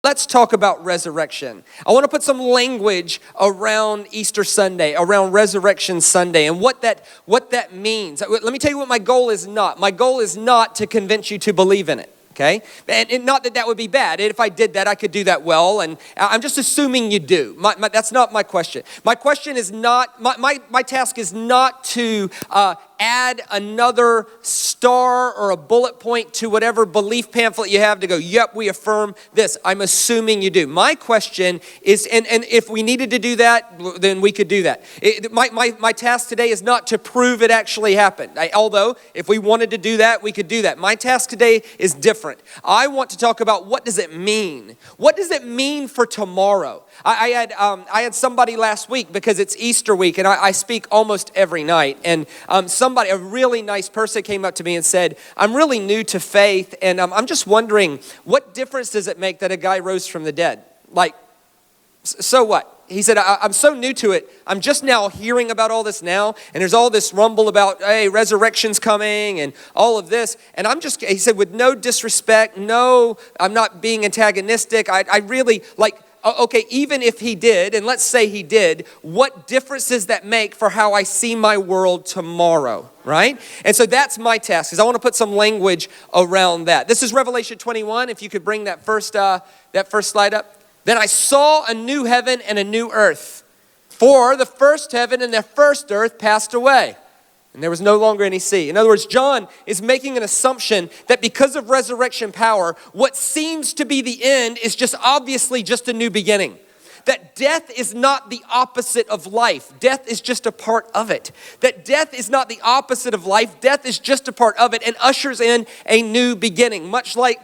let's talk about resurrection. I want to put some language around Easter Sunday, around Resurrection Sunday, and what that means. Let me tell you what my goal is not. My goal is not to convince you to believe in it. Okay? And not that would be bad. If I did that, I could do that well. And I'm just assuming you do. That's not my question. My question is not, my task is not to add another star or a bullet point to whatever belief pamphlet you have to go, yep, we affirm this. I'm assuming you do. My question is, and if we needed to do that, then we could do that. My task today is not to prove it actually happened. Although, if we wanted to do that, we could do that. My task today is different. I want to talk about what does it mean? What does it mean for tomorrow? I had somebody last week, because it's Easter week, and I speak almost every night, and a really nice person came up to me and said, I'm really new to faith, and I'm just wondering, what difference does it make that a guy rose from the dead? Like, so what? He said, I'm so new to it. I'm just now hearing about all this now, and there's all this rumble about, hey, resurrection's coming and all of this. And he said, with no disrespect, no, I'm not being antagonistic. I really, okay, even if he did, and let's say he did, what difference does that make for how I see my world tomorrow, right? And so that's my task, because I want to put some language around that. This is Revelation 21. If you could bring that first slide up. Then I saw a new heaven and a new earth, for the first heaven and the first earth passed away, and there was no longer any sea. In other words, John is making an assumption that because of resurrection power, what seems to be the end is just obviously just a new beginning. That death is not the opposite of life. Death is just a part of it. That death is not the opposite of life. Death is just a part of it and ushers in a new beginning. Much like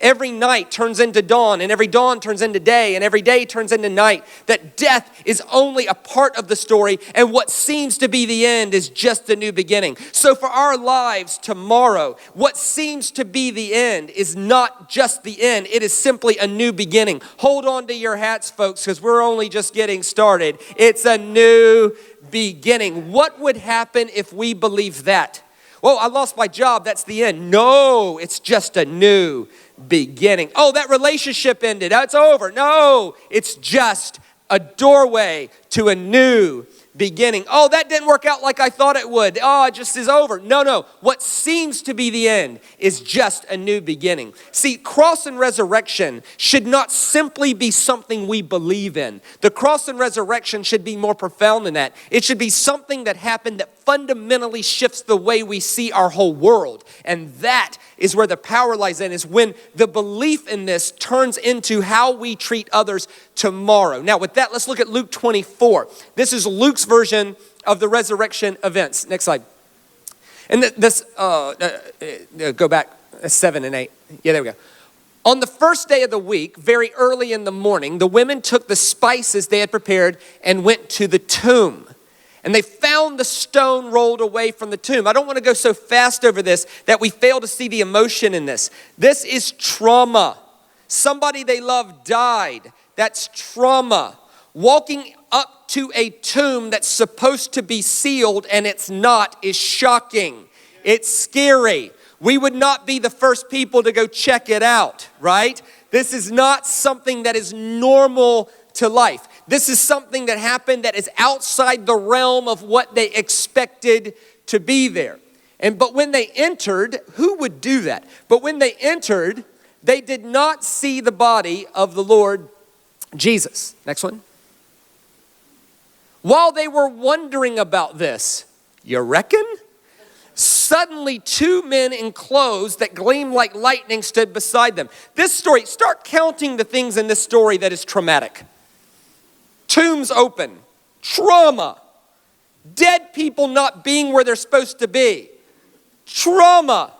every night turns into dawn, and every dawn turns into day, and every day turns into night. That death is only a part of the story, and what seems to be the end is just a new beginning. So for our lives tomorrow, what seems to be the end is not just the end. It is simply a new beginning. Hold on to your hats, folks, because we're only just getting started. It's a new beginning. What would happen if we believe that? Well, I lost my job, that's the end. No, it's just a new beginning. Oh, that relationship ended, it's over. No, it's just a doorway to a new beginning. Oh, that didn't work out like I thought it would. Oh, it just is over. No. What seems to be the end is just a new beginning. See, cross and resurrection should not simply be something we believe in. The cross and resurrection should be more profound than that. It should be something that happened that fundamentally shifts the way we see our whole world. And that is where the power lies in, is when the belief in this turns into how we treat others tomorrow. Now, with that, let's look at Luke 24. This is Luke's version of the resurrection events. Next slide. And go back 7 and 8. Yeah, there we go. On the first day of the week, very early in the morning, the women took the spices they had prepared and went to the tomb. And they found the stone rolled away from the tomb. I don't want to go so fast over this that we fail to see the emotion in this. This is trauma. Somebody they love died. That's trauma. Walking up to a tomb that's supposed to be sealed and it's not is shocking. It's scary. We would not be the first people to go check it out, right? This is not something that is normal to life. This is something that happened that is outside the realm of what they expected to be there. But when they entered, who would do that? But when they entered, they did not see the body of the Lord Jesus. Next one. While they were wondering about this, you reckon? Suddenly 2 men in clothes that gleamed like lightning stood beside them. This story, start counting the things in this story that is traumatic. Tombs open, trauma, dead people not being where they're supposed to be, trauma.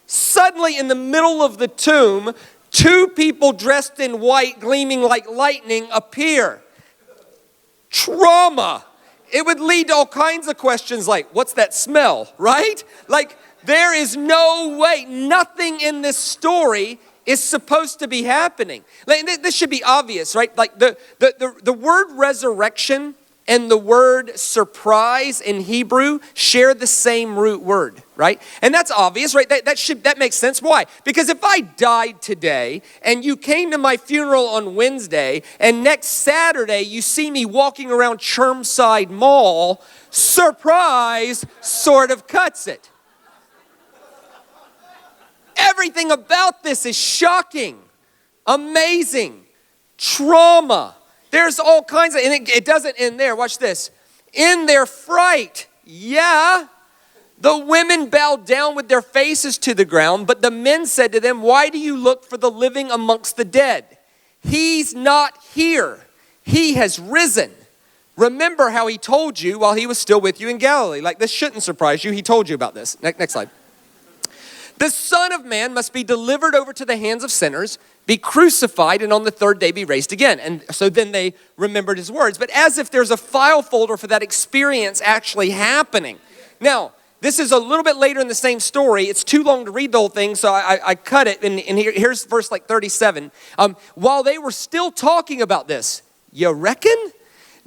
Suddenly in the middle of the tomb, 2 people dressed in white, gleaming like lightning appear. Trauma. It would lead to all kinds of questions like, what's that smell, right? Like, there is no way, nothing in this story is supposed to be happening. Like, this should be obvious, right? Like the word resurrection and the word surprise in Hebrew share the same root word, right? And that's obvious, right? That makes sense. Why? Because if I died today and you came to my funeral on Wednesday and next Saturday you see me walking around Chermside Mall, surprise sort of cuts it. Everything about this is shocking, amazing, trauma. There's all kinds of, and it doesn't end there. Watch this. In their fright, the women bowed down with their faces to the ground, but the men said to them, why do you look for the living amongst the dead? He's not here. He has risen. Remember how he told you while he was still with you in Galilee. Like, this shouldn't surprise you. He told you about this. Next slide. The Son of Man must be delivered over to the hands of sinners, be crucified, and on the third day be raised again. And so then they remembered his words. But as if there's a file folder for that experience actually happening. Now, this is a little bit later in the same story. It's too long to read the whole thing, so I cut it. And here's verse 37. While they were still talking about this, you reckon?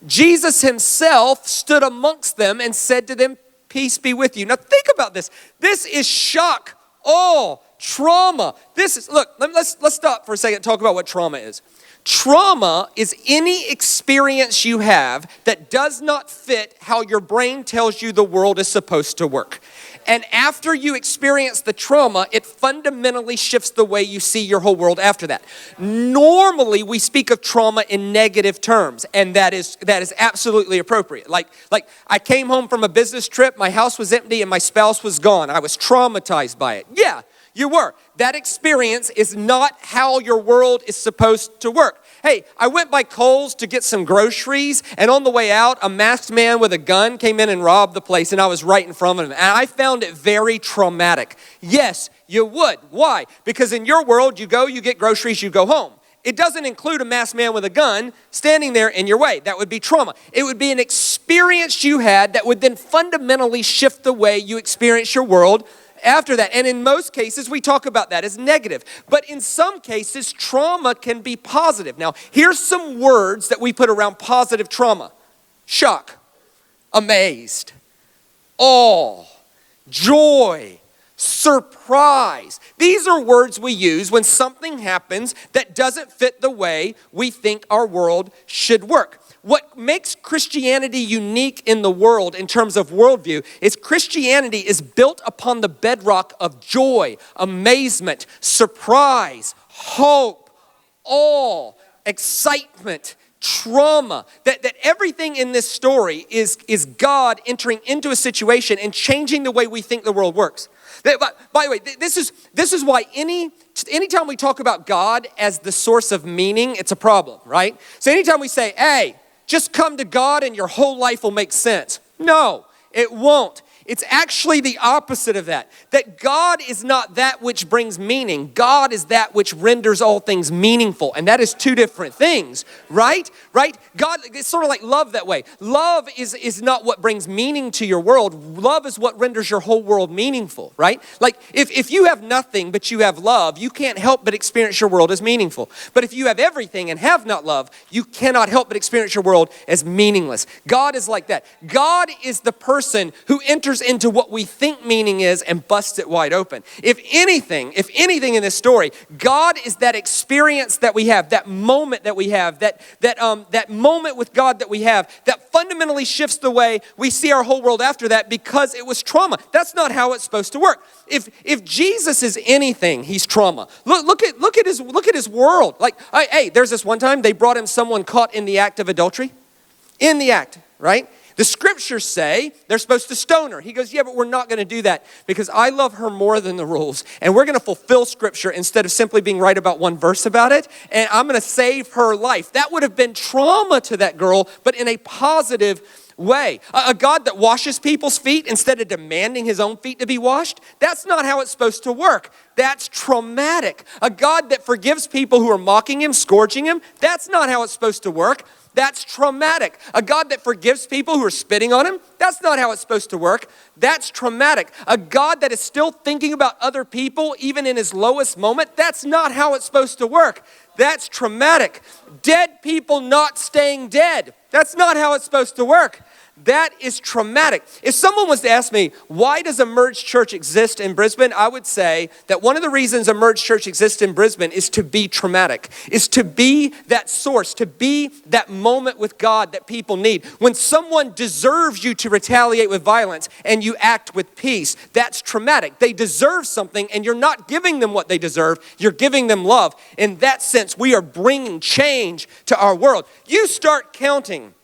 Jesus himself stood amongst them and said to them, peace be with you. Now think about this. This is shock. Trauma. Let's stop for a second and talk about what trauma is. Trauma is any experience you have that does not fit how your brain tells you the world is supposed to work. And after you experience the trauma, it fundamentally shifts the way you see your whole world after that. Normally, we speak of trauma in negative terms, and that is absolutely appropriate. Like I came home from a business trip, my house was empty, and my spouse was gone. I was traumatized by it. Yeah, you were. That experience is not how your world is supposed to work. Hey, I went by Kohl's to get some groceries, and on the way out, a masked man with a gun came in and robbed the place, and I was right in front of him. And I found it very traumatic. Yes, you would. Why? Because in your world, you go, you get groceries, you go home. It doesn't include a masked man with a gun standing there in your way. That would be trauma. It would be an experience you had that would then fundamentally shift the way you experience your world after that. And in most cases, we talk about that as negative. But in some cases, trauma can be positive. Now, here's some words that we put around positive trauma. Shock, amazed, awe, joy, surprise. These are words we use when something happens that doesn't fit the way we think our world should work. What makes Christianity unique in the world in terms of worldview is Christianity is built upon the bedrock of joy, amazement, surprise, hope, awe, excitement, trauma. That everything in this story is God entering into a situation and changing the way we think the world works. By the way, this is why anytime we talk about God as the source of meaning, it's a problem, right? So anytime we say, hey, just come to God and your whole life will make sense. No, it won't. It's actually the opposite of that. That God is not that which brings meaning. God is that which renders all things meaningful. And that is two different things, right? Right? God, it's sort of like love that way. Love is not what brings meaning to your world. Love is what renders your whole world meaningful, right? Like if you have nothing but you have love, you can't help but experience your world as meaningful. But if you have everything and have not love, you cannot help but experience your world as meaningless. God is like that. God is the person who enters into what we think meaning is and busts it wide open. If anything in this story, God is that experience that we have, that moment that we have, that moment with God that we have, that fundamentally shifts the way we see our whole world after that because it was trauma. That's not how it's supposed to work. If Jesus is anything, he's trauma. Look at his world. Like, hey, there's this one time they brought him someone caught in the act of adultery. In the act, right? The scriptures say they're supposed to stone her. He goes, yeah, but we're not going to do that because I love her more than the rules. And we're going to fulfill scripture instead of simply being right about one verse about it. And I'm going to save her life. That would have been trauma to that girl, but in a positive way. A God that washes people's feet instead of demanding his own feet to be washed, that's not how it's supposed to work. That's traumatic. A God that forgives people who are mocking him, scourging him, that's not how it's supposed to work. That's traumatic. A God that forgives people who are spitting on him, that's not how it's supposed to work. That's traumatic. A God that is still thinking about other people even in his lowest moment, that's not how it's supposed to work. That's traumatic. Dead people not staying dead, That's not how it's supposed to work. That is traumatic. If someone was to ask me, why does Emerge Church exist in Brisbane? I would say that one of the reasons Emerge Church exists in Brisbane is to be traumatic, is to be that source, to be that moment with God that people need. When someone deserves you to retaliate with violence and you act with peace, that's traumatic. They deserve something and you're not giving them what they deserve, you're giving them love. In that sense, we are bringing change to our world. You start counting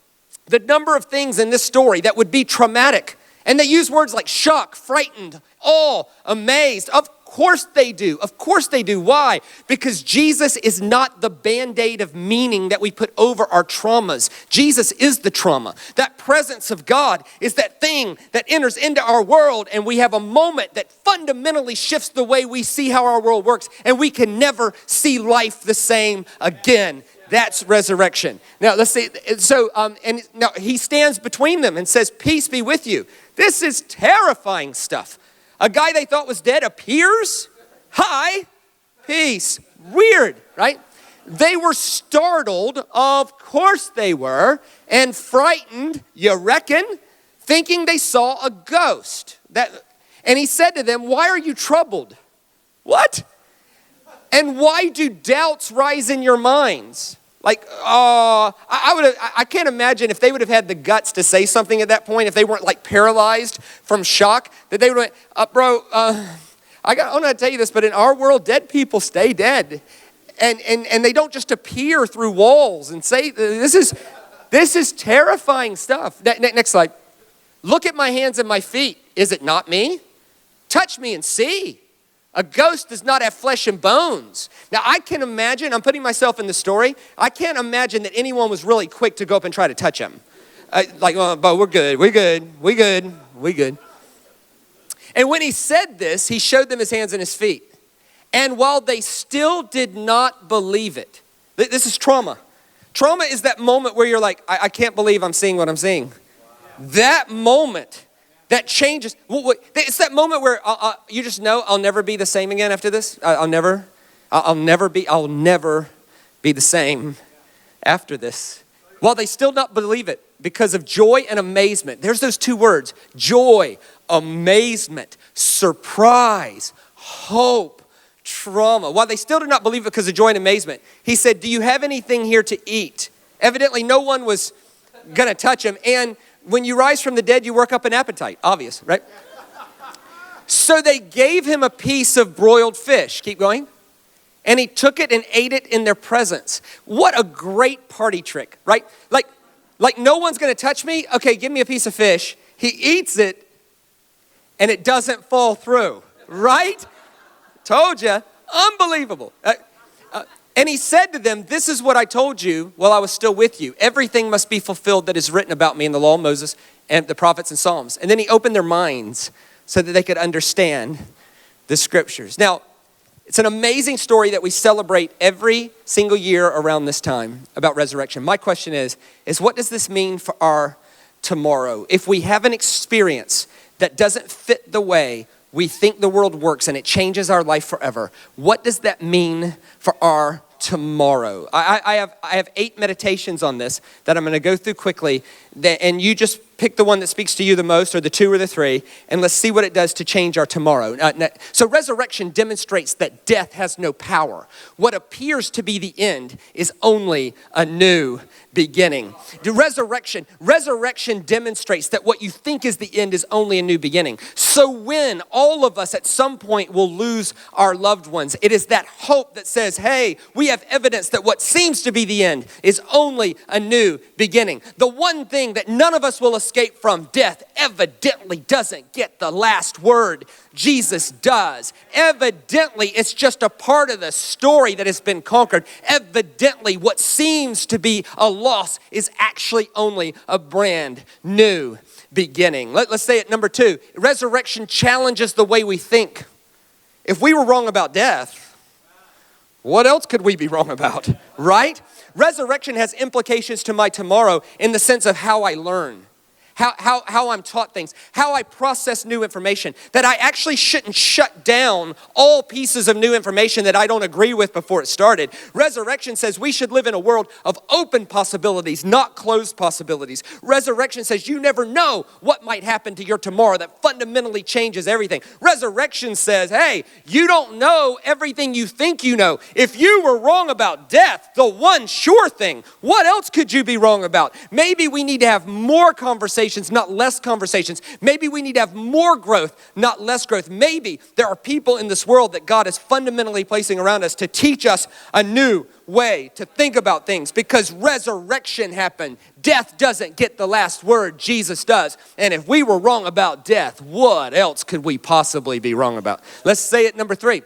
the number of things in this story that would be traumatic. And they use words like shock, frightened, awe, amazed. Of course they do. Of course they do. Why? Because Jesus is not the Band-Aid of meaning that we put over our traumas. Jesus is the trauma. That presence of God is that thing that enters into our world, and we have a moment that fundamentally shifts the way we see how our world works, and we can never see life the same again. That's resurrection. Now, let's see. So, and now he stands between them and says, peace be with you. This is terrifying stuff. A guy they thought was dead appears. Hi, peace. Weird, right? They were startled, of course they were, and frightened, you reckon, thinking they saw a ghost. And he said to them, why are you troubled? What? And why do doubts rise in your minds? Like, I can't imagine if they would have had the guts to say something at that point, if they weren't like paralyzed from shock, that they would have went, bro, I don't know how to tell you this, but in our world, dead people stay dead. And they don't just appear through walls and say, this is terrifying stuff. Next slide. Look at my hands and my feet. Is it not me? Touch me and see. A ghost does not have flesh and bones. Now, I can imagine, I'm putting myself in the story, I can't imagine that anyone was really quick to go up and try to touch him. But we're good. And when he said this, he showed them his hands and his feet. And while they still did not believe it, this is trauma. Trauma is that moment where you're like, I can't believe I'm seeing what I'm seeing. That moment that changes. It's that moment where you just know I'll never be the same again after this. I'll never be the same after this. While they still not believe it because of joy and amazement. There's those two words, joy, amazement, surprise, hope, trauma. While they still did not believe it because of joy and amazement, he said, do you have anything here to eat? Evidently no one was gonna touch him, and when you rise from the dead, you work up an appetite. Obvious, right? So they gave him a piece of broiled fish. Keep going. And he took it and ate it in their presence. What a great party trick, right? Like no one's going to touch me. Okay, give me a piece of fish. He eats it and it doesn't fall through, right? Told you. Unbelievable. And he said to them, this is what I told you while I was still with you. Everything must be fulfilled that is written about me in the law of Moses and the prophets and Psalms. And then he opened their minds so that they could understand the scriptures. Now, it's an amazing story that we celebrate every single year around this time about resurrection. My question is what does this mean for our tomorrow? If we have an experience that doesn't fit the way we think the world works and it changes our life forever, what does that mean for our tomorrow? I have 8 meditations on this that I'm going to go through quickly, and you just pick the one that speaks to you the most, or the 2 or the 3, and let's see what it does to change our tomorrow. So resurrection demonstrates that death has no power. What appears to be the end is only a new beginning. The resurrection demonstrates that what you think is the end is only a new beginning. So when all of us at some point will lose our loved ones, it is that hope that says, hey, we have evidence that what seems to be the end is only a new beginning. The one thing that none of us will escape from, death evidently doesn't get the last word. Jesus does. Evidently, it's just a part of the story that has been conquered. Evidently, what seems to be a loss is actually only a brand new beginning. Let's say it, number 2. Resurrection challenges the way we think. If we were wrong about death, what else could we be wrong about, right? Resurrection has implications to my tomorrow in the sense of how I learn, how I'm taught things, how I process new information, that I actually shouldn't shut down all pieces of new information that I don't agree with before it started. Resurrection says we should live in a world of open possibilities, not closed possibilities. Resurrection says you never know what might happen to your tomorrow that fundamentally changes everything. Resurrection says, hey, you don't know everything you think you know. If you were wrong about death, the one sure thing, what else could you be wrong about? Maybe we need to have more conversations, not less conversations. Maybe we need to have more growth, not less growth. Maybe there are people in this world that God is fundamentally placing around us to teach us a new way to think about things, because resurrection happened. Death doesn't get the last word, Jesus does. And if we were wrong about death, what else could we possibly be wrong about? Let's say it, number 3.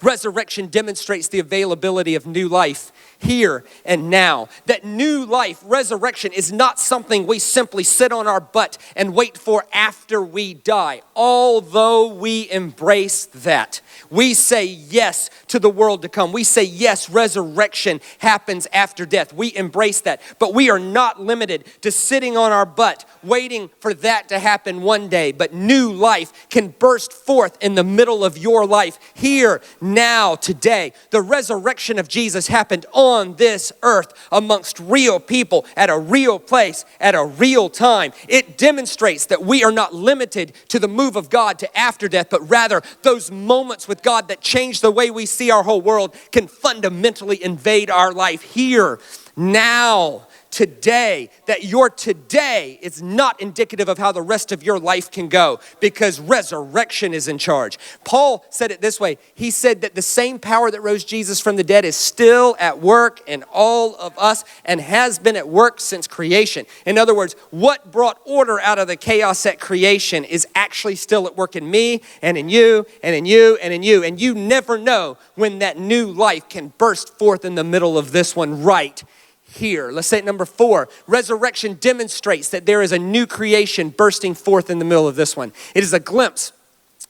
Resurrection demonstrates the availability of new life here and now. That new life, resurrection, is not something we simply sit on our butt and wait for after we die. Although we embrace that, we say yes to the world to come. We say yes, resurrection happens after death. We embrace that. But we are not limited to sitting on our butt waiting for that to happen one day. But new life can burst forth in the middle of your life here, now, today. The resurrection of Jesus happened on this earth amongst real people at a real place at a real time. It demonstrates that we are not limited to the move of God to after death, but rather those moments with God that change the way we see our whole world can fundamentally invade our life here, now, today. That your today is not indicative of how the rest of your life can go, because resurrection is in charge. Paul said it this way. He said that the same power that rose Jesus from the dead is still at work in all of us and has been at work since creation. In other words, what brought order out of the chaos at creation is actually still at work in me and in you and in you and in you. And you never know when that new life can burst forth in the middle of this one right here. Let's say it, number 4. Resurrection demonstrates that there is a new creation bursting forth in the middle of this one. It is a glimpse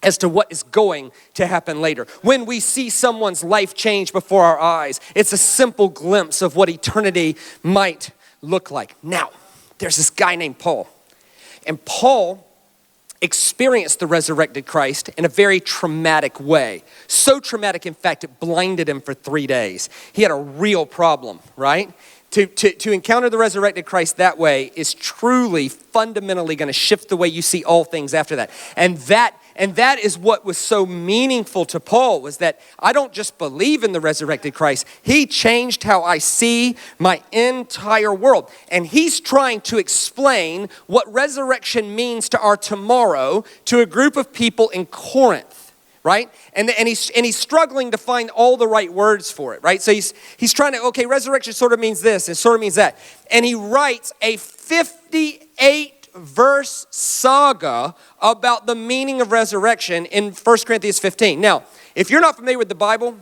as to what is going to happen later. When we see someone's life change before our eyes, it's a simple glimpse of what eternity might look like. Now, there's this guy named Paul. And Paul experienced the resurrected Christ in a very traumatic way. So traumatic, in fact, it blinded him for 3 days. He had a real problem, right? To encounter the resurrected Christ that way is truly fundamentally going to shift the way you see all things after that. And that is what was so meaningful to Paul, was that I don't just believe in the resurrected Christ. He changed how I see my entire world. And he's trying to explain what resurrection means to our tomorrow to a group of people in Corinth. Right? And he's struggling to find all the right words for it, right? So he's trying to, okay, resurrection sort of means this, it sort of means that. And he writes a 58-verse saga about the meaning of resurrection in 1 Corinthians 15. Now, if you're not familiar with the Bible,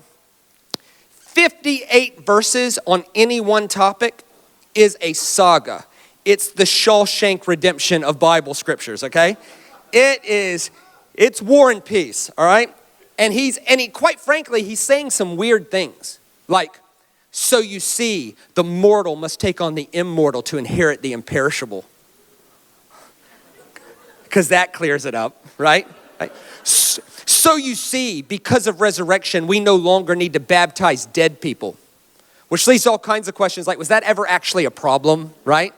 58 verses on any one topic is a saga. It's the Shawshank Redemption of Bible scriptures, okay? It's War and Peace, all right? And he quite frankly, he's saying some weird things. Like, so you see, the mortal must take on the immortal to inherit the imperishable. Because that clears it up, right? So you see, because of resurrection, we no longer need to baptize dead people. Which leads to all kinds of questions like, was that ever actually a problem, right?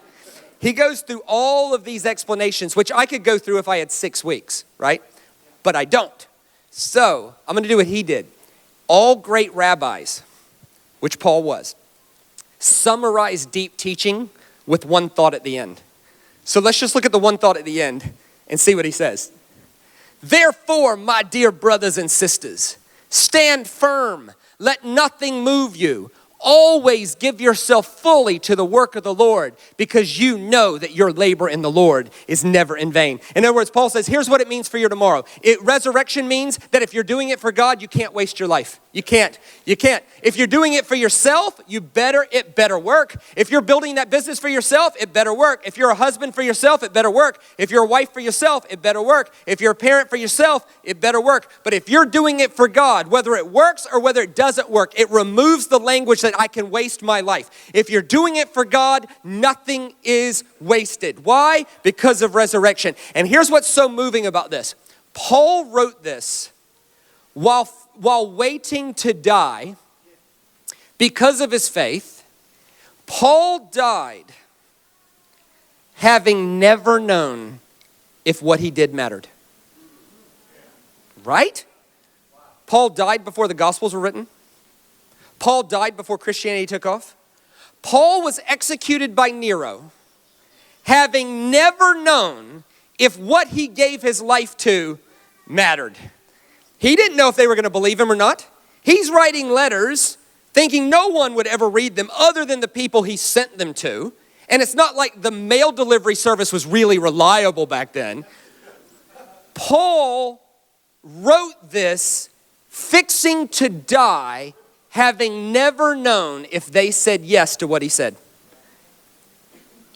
He goes through all of these explanations, which I could go through if I had 6 weeks, right? But I don't. So I'm going to do what he did. All great rabbis, which Paul was, summarize deep teaching with one thought at the end. So let's just look at the one thought at the end and see what he says. Therefore, my dear brothers and sisters, stand firm. Let nothing move you. Always give yourself fully to the work of the Lord, because you know that your labor in the Lord is never in vain. In other words, Paul says, here's what it means for your tomorrow. Resurrection means that if you're doing it for God, you can't waste your life. You can't. You can't. If you're doing it for yourself, it better work. If you're building that business for yourself, it better work. If you're a husband for yourself, it better work. If you're a wife for yourself, it better work. If you're a parent for yourself, it better work. But if you're doing it for God, whether it works or whether it doesn't work, it removes the language that I can waste my life. If you're doing it for God, nothing is wasted. Why? Because of resurrection. And here's what's so moving about this. Paul wrote this while waiting to die because of his faith. Paul died having never known if what he did mattered. Right? Paul died before the Gospels were written. Paul died before Christianity took off. Paul was executed by Nero having never known if what he gave his life to mattered. He didn't know if they were going to believe him or not. He's writing letters thinking no one would ever read them other than the people he sent them to. And it's not like the mail delivery service was really reliable back then. Paul wrote this fixing to die, having never known if they said yes to what he said.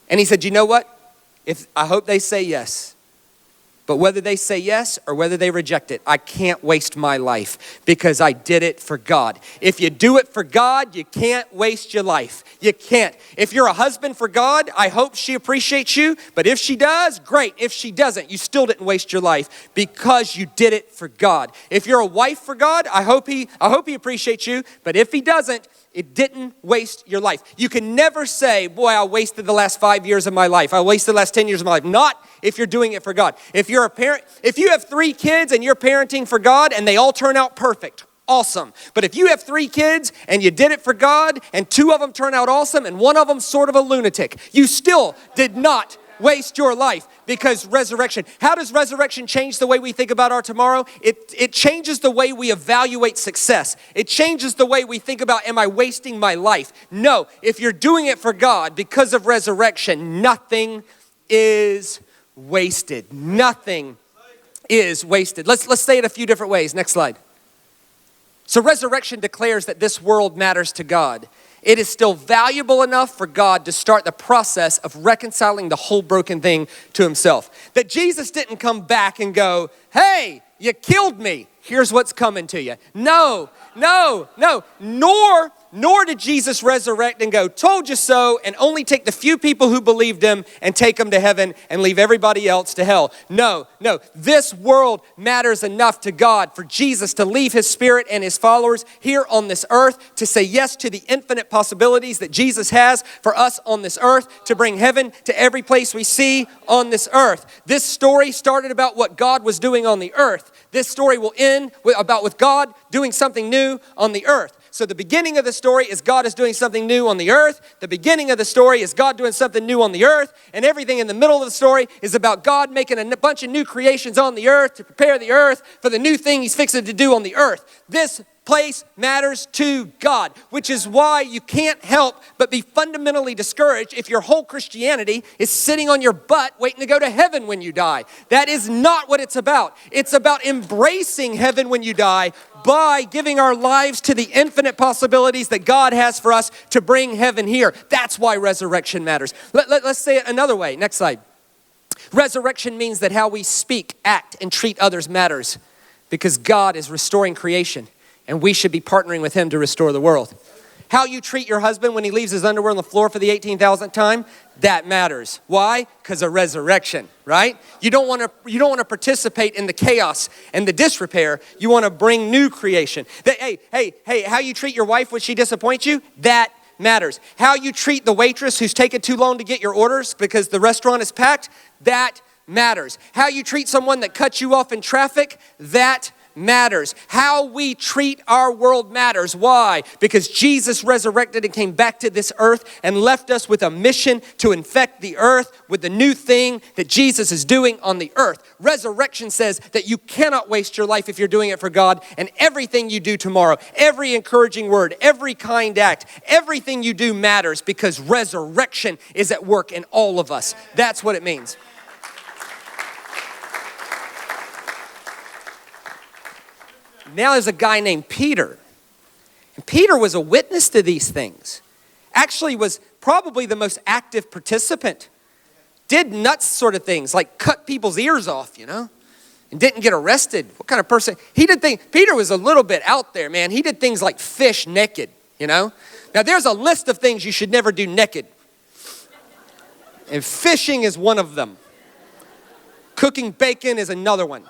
And he said, you know what? I hope they say yes. But whether they say yes or whether they reject it, I can't waste my life because I did it for God. If you do it for God, you can't waste your life. You can't. If you're a husband for God, I hope she appreciates you. But if she does, great. If she doesn't, you still didn't waste your life because you did it for God. If you're a wife for God, I hope he appreciates you. But if he doesn't, it didn't waste your life. You can never say, boy, I wasted the last 5 years of my life. I wasted the last 10 years of my life. Not if you're doing it for God. If you're a parent, if you have 3 kids and you're parenting for God and they all turn out perfect, awesome. But if you have 3 kids and you did it for God and 2 of them turn out awesome and 1 of them sort of a lunatic, you still did not waste your life because resurrection. How does resurrection change the way we think about our tomorrow? It changes the way we evaluate success. It changes the way we think about, am I wasting my life? No, if you're doing it for God because of resurrection, nothing is wasted. Nothing is wasted. Let's say it a few different ways. Next slide. So resurrection declares that this world matters to God. It is still valuable enough for God to start the process of reconciling the whole broken thing to himself. That Jesus didn't come back and go, hey, you killed me. Here's what's coming to you. No. Nor did Jesus resurrect and go, told you so, and only take the few people who believed him and take them to heaven and leave everybody else to hell. No. This world matters enough to God for Jesus to leave his spirit and his followers here on this earth, to say yes to the infinite possibilities that Jesus has for us on this earth, to bring heaven to every place we see on this earth. This story started about what God was doing on the earth. This story will end with God doing something new on the earth. So the beginning of the story is God is doing something new on the earth. The beginning of the story is God doing something new on the earth. And everything in the middle of the story is about God making a bunch of new creations on the earth to prepare the earth for the new thing he's fixing to do on the earth. This place matters to God, which is why you can't help but be fundamentally discouraged if your whole Christianity is sitting on your butt waiting to go to heaven when you die. That is not what it's about. It's about embracing heaven when you die by giving our lives to the infinite possibilities that God has for us to bring heaven here. That's why resurrection matters. Let's say it another way. Next slide. Resurrection means that how we speak, act, and treat others matters because God is restoring creation. And we should be partnering with him to restore the world. How you treat your husband when he leaves his underwear on the floor for the 18,000th time, that matters. Why? Because of resurrection, right? You don't want to participate in the chaos and the disrepair. You want to bring new creation. Hey, how you treat your wife when she disappoints you, that matters. How you treat the waitress who's taken too long to get your orders because the restaurant is packed, that matters. How you treat someone that cuts you off in traffic, that matters. How we treat our world matters. Why? Because Jesus resurrected and came back to this earth and left us with a mission to infect the earth with the new thing that Jesus is doing on the earth. Resurrection says that you cannot waste your life if you're doing it for God, and everything you do tomorrow, every encouraging word, every kind act, everything you do matters because resurrection is at work in all of us. That's what it means. Now there's a guy named Peter. And Peter was a witness to these things. Actually was probably the most active participant. Did nuts sort of things, like cut people's ears off, and didn't get arrested. What kind of person? He did things, Peter was a little bit out there, man. He did things like fish naked, Now there's a list of things you should never do naked. And fishing is one of them. Cooking bacon is another one.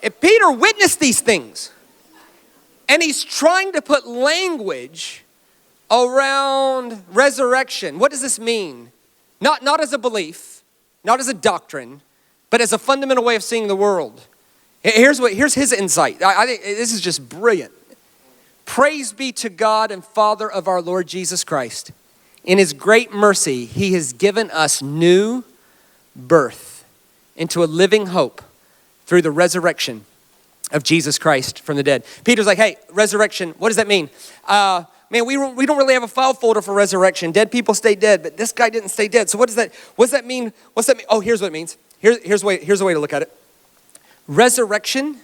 If Peter witnessed these things, and he's trying to put language around resurrection. What does this mean? Not as a belief, not as a doctrine, but as a fundamental way of seeing the world. Here's his insight. I think this is just brilliant. Praise be to God and Father of our Lord Jesus Christ. In his great mercy, he has given us new birth into a living hope through the resurrection of Jesus Christ from the dead. Peter's like, hey, resurrection, what does that mean? Man, we don't really have a file folder for resurrection. Dead people stay dead, but this guy didn't stay dead. So what does that mean? What's that mean? Oh, here's what it means. Here's a way to look at it. Resurrection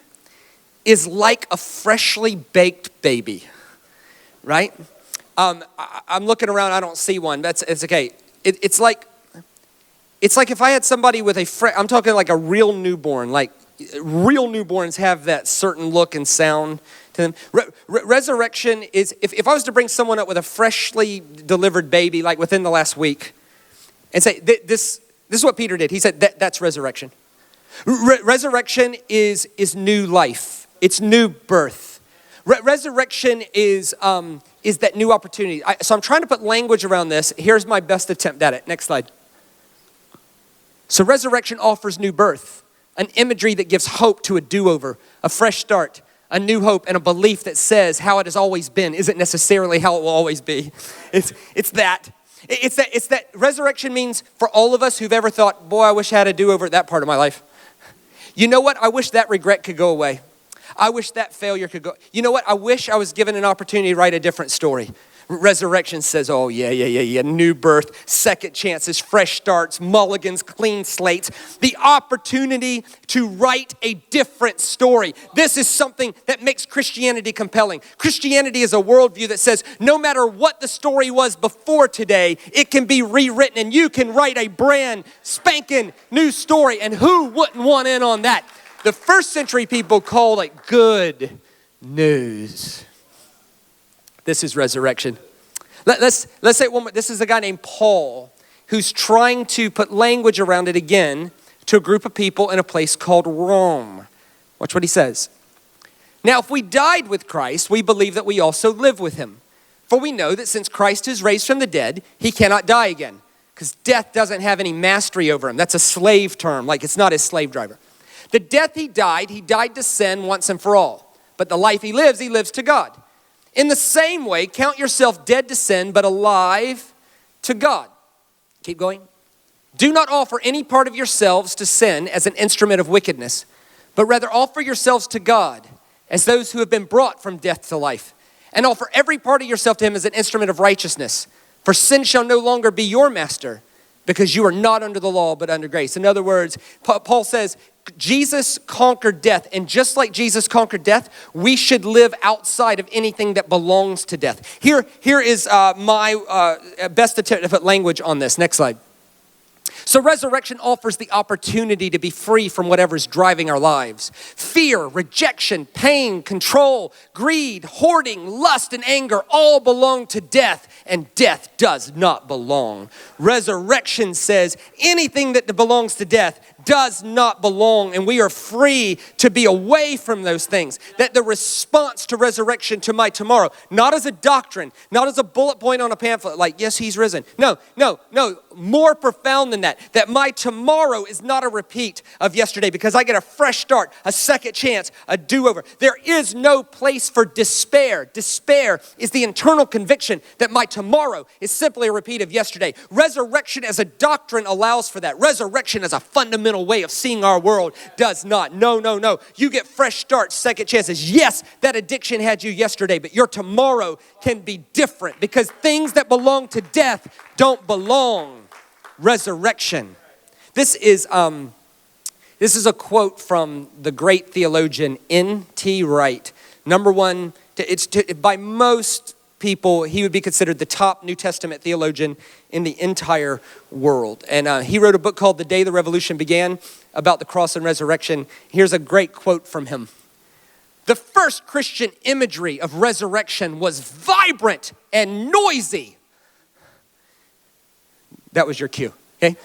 is like a freshly baked baby, right? I'm looking around, I don't see one. It's okay. It's like if I had somebody with I'm talking like a real newborn, like real newborns have that certain look and sound to them. Resurrection is, if I was to bring someone up with a freshly delivered baby, like within the last week, and say, this is what Peter did. He said, that's resurrection. Resurrection is new life. It's new birth. Resurrection is that new opportunity. So I'm trying to put language around this. Here's my best attempt at it. Next slide. So resurrection offers new birth, an imagery that gives hope to a do-over, a fresh start, a new hope, and a belief that says how it has always been isn't necessarily how it will always be. It's that resurrection means for all of us who've ever thought, boy, I wish I had a do-over at that part of my life. You know what? I wish that regret could go away. I wish that failure could go. You know what? I wish I was given an opportunity to write a different story. Resurrection says, oh, yeah. New birth, second chances, fresh starts, mulligans, clean slates. The opportunity to write a different story. This is something that makes Christianity compelling. Christianity is a worldview that says no matter what the story was before today, it can be rewritten and you can write a brand spanking new story. And who wouldn't want in on that? The first century people called it good news. This is resurrection. Let's say one more. This is a guy named Paul who's trying to put language around it again to a group of people in a place called Rome. Watch what he says. Now, if we died with Christ, we believe that we also live with him. For we know that since Christ is raised from the dead, he cannot die again. Because death doesn't have any mastery over him. That's a slave term, like it's not his slave driver. The death he died to sin once and for all. But the life he lives to God. In the same way, count yourself dead to sin, but alive to God. Keep going. Do not offer any part of yourselves to sin as an instrument of wickedness, but rather offer yourselves to God as those who have been brought from death to life. And offer every part of yourself to him as an instrument of righteousness. For sin shall no longer be your master, because you are not under the law, but under grace. In other words, Paul says, Jesus conquered death, and just like Jesus conquered death, we should live outside of anything that belongs to death. Here is my best attempt to put language on this. Next slide. So resurrection offers the opportunity to be free from whatever's driving our lives. Fear, rejection, pain, control, greed, hoarding, lust, and anger all belong to death, and death does not belong. Resurrection says anything that belongs to death does not belong, and we are free to be away from those things. That the response to resurrection to my tomorrow, not as a doctrine, not as a bullet point on a pamphlet, like, yes, he's risen. No, more profound than that. That my tomorrow is not a repeat of yesterday because I get a fresh start, a second chance, a do-over. There is no place for despair. Despair is the internal conviction that my tomorrow is simply a repeat of yesterday. Resurrection as a doctrine allows for that. Resurrection as a fundamental way of seeing our world does not. No. You get fresh starts, second chances. Yes, that addiction had you yesterday, but your tomorrow can be different because things that belong to death don't belong. Resurrection. This is This is a quote from the great theologian N.T. Wright. Number one, by most people, he would be considered the top New Testament theologian in the entire world. And he wrote a book called The Day the Revolution Began about the cross and resurrection. Here's a great quote from him. The first Christian imagery of resurrection was vibrant and noisy. That was your cue, okay?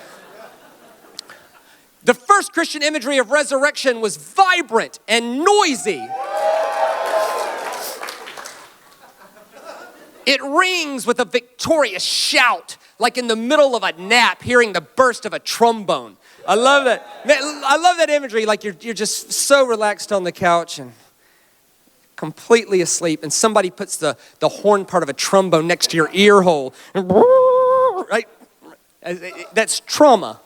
The first Christian imagery of resurrection was vibrant and noisy. It rings with a victorious shout, like in the middle of a nap, hearing the burst of a trombone. I love that. Man, I love that imagery, like you're just so relaxed on the couch and completely asleep, and somebody puts the horn part of a trombone next to your ear hole. Right? That's trauma.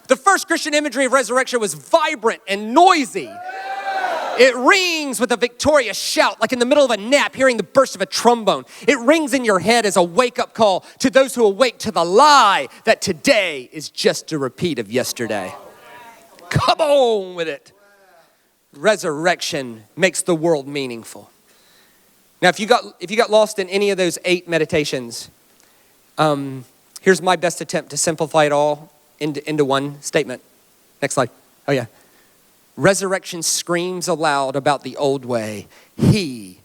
The first Christian imagery of resurrection was vibrant and noisy. It rings with a victorious shout, like in the middle of a nap, hearing the burst of a trombone. It rings in your head as a wake-up call to those who awake to the lie that today is just a repeat of yesterday. Come on with it. Resurrection makes the world meaningful. Now, if you got lost in any of those 8 meditations, here's my best attempt to simplify it all into one statement. Next slide. Oh, yeah. Resurrection screams aloud about the old way. He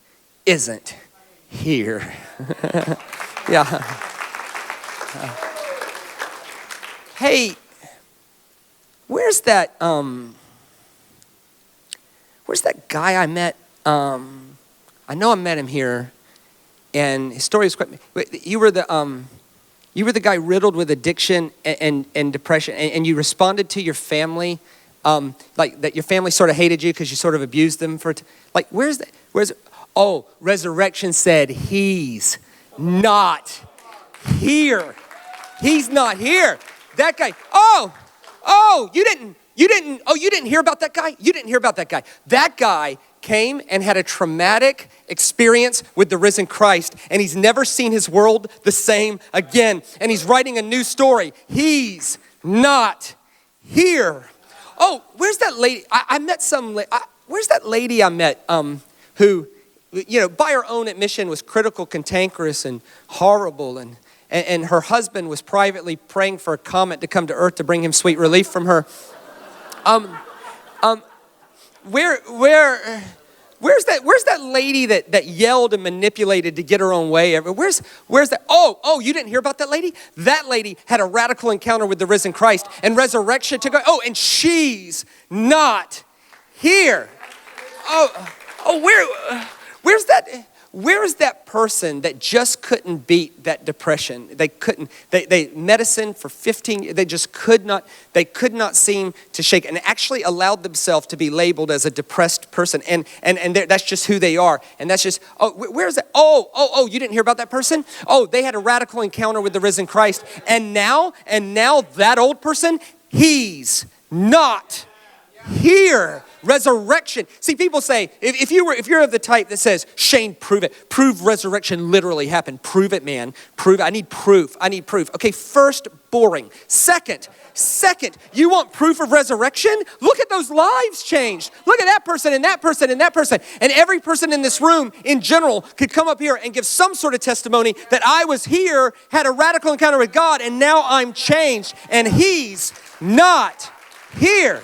isn't here. Yeah. Hey, where's that guy I met? I know I met him here, and his story is quite. You were the guy riddled with addiction and depression, and you responded to your family, like that your family sort of hated you because you sort of abused them for. Like, where's? Oh, resurrection said he's not here. He's not here. That guy. Oh, you didn't hear about that guy? You didn't hear about that guy. That guy came and had a traumatic experience with the risen Christ, and he's never seen his world the same again. And he's writing a new story. He's not here. Oh, where's that lady? I met some. Where's that lady I met who, by her own admission, was critical, cantankerous, and horrible, and her husband was privately praying for a comet to come to Earth to bring him sweet relief from her. Where's that lady that yelled and manipulated to get her own way? Where's that? Oh, you didn't hear about that lady? That lady had a radical encounter with the risen Christ, and resurrection took her. Oh, and she's not here. Where's that person that just couldn't beat that depression? They couldn't. They medicine for 15 years. They just could not. They could not seem to shake, and actually allowed themselves to be labeled as a depressed person. And that's just who they are. And that's just. Where's that? Oh, you didn't hear about that person? Oh, they had a radical encounter with the risen Christ, and now that old person, he's not here. Resurrection. See, people say, if you're of the type that says, Shane, prove it. Prove resurrection literally happened. Prove it, man. Prove it. I need proof. Okay, first, boring. Second, you want proof of resurrection? Look at those lives changed. Look at that person and that person and that person. And every person in this room in general could come up here and give some sort of testimony that I was here, had a radical encounter with God, and now I'm changed. And he's not here.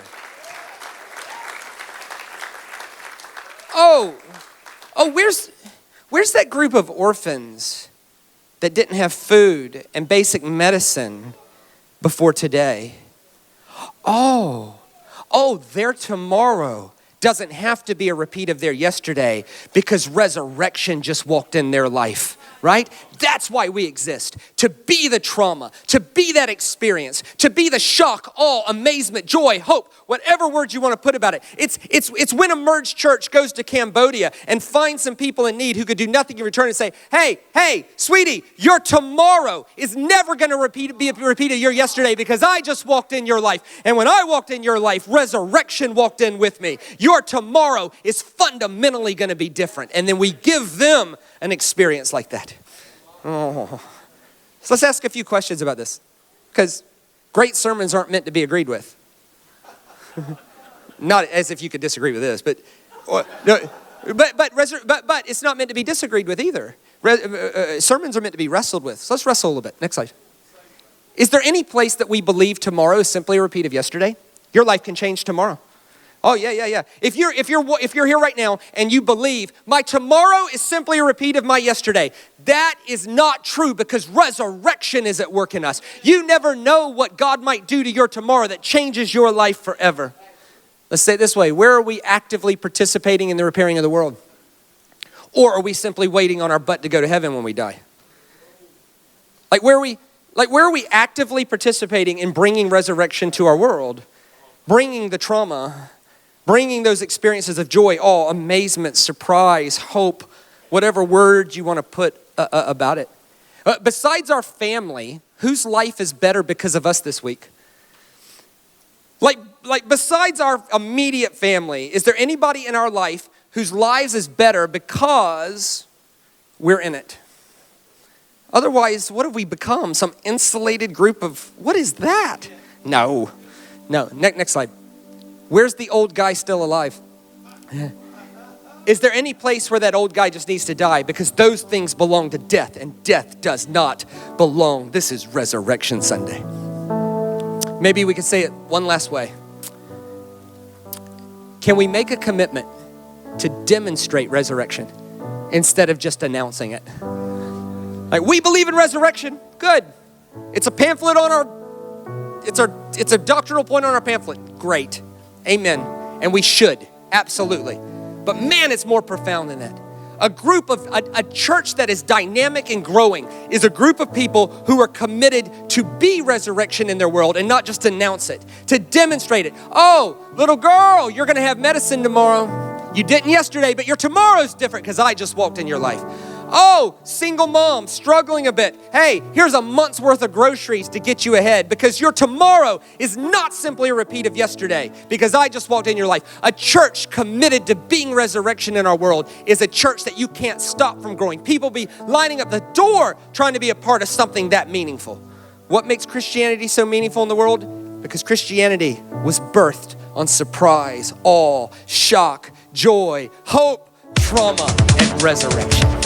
Where's that group of orphans that didn't have food and basic medicine before today? Their tomorrow doesn't have to be a repeat of their yesterday because resurrection just walked in their life, right? That's why we exist, to be the trauma, to be that experience, to be the shock, awe, amazement, joy, hope, whatever word you want to put about it. It's when a merged church goes to Cambodia and finds some people in need who could do nothing in return and say, hey, sweetie, your tomorrow is never going to be a repeat of your yesterday because I just walked in your life. And when I walked in your life, resurrection walked in with me. Your tomorrow is fundamentally going to be different. And then we give them an experience like that. So let's ask a few questions about this, because Great sermons aren't meant to be agreed with. Not as if you could disagree with this, but it's not meant to be disagreed with either. Sermons are meant to be wrestled with. So let's wrestle a little bit. Next slide. Is there any place that we believe tomorrow is simply a repeat of yesterday? Your life can change tomorrow. Oh, yeah. If you're here right now and you believe my tomorrow is simply a repeat of my yesterday, that is not true because resurrection is at work in us. You never know what God might do to your tomorrow that changes your life forever. Let's say it this way. Where are we actively participating in the repairing of the world? Or are we simply waiting on our butt to go to heaven when we die? Where are we actively participating in bringing resurrection to our world? Bringing the trauma, bringing those experiences of joy, awe, amazement, surprise, hope, whatever word you want to put about it. Besides our family, whose life is better because of us this week? Besides our immediate family, is there anybody in our life whose lives is better because we're in it? Otherwise, what have we become? Some insulated group of, what is that? No. Next slide. Where's the old guy still alive? Is there any place where that old guy just needs to die? Because those things belong to death, and death does not belong. This is Resurrection Sunday. Maybe we could say it one last way. Can we make a commitment to demonstrate resurrection instead of just announcing it? We believe in resurrection. Good. It's a pamphlet on it's a doctrinal point on our pamphlet. Great. Amen. And we should. Absolutely. But man, it's more profound than that. A church that is dynamic and growing is a group of people who are committed to be resurrection in their world and not just announce it, to demonstrate it. Oh, little girl, you're going to have medicine tomorrow. You didn't yesterday, but your tomorrow's different because I just walked in your life. Oh, single mom, struggling a bit. Hey, here's a month's worth of groceries to get you ahead because your tomorrow is not simply a repeat of yesterday because I just walked in your life. A church committed to being resurrection in our world is a church that you can't stop from growing. People be lining up the door trying to be a part of something that meaningful. What makes Christianity so meaningful in the world? Because Christianity was birthed on surprise, awe, shock, joy, hope, trauma, and resurrection.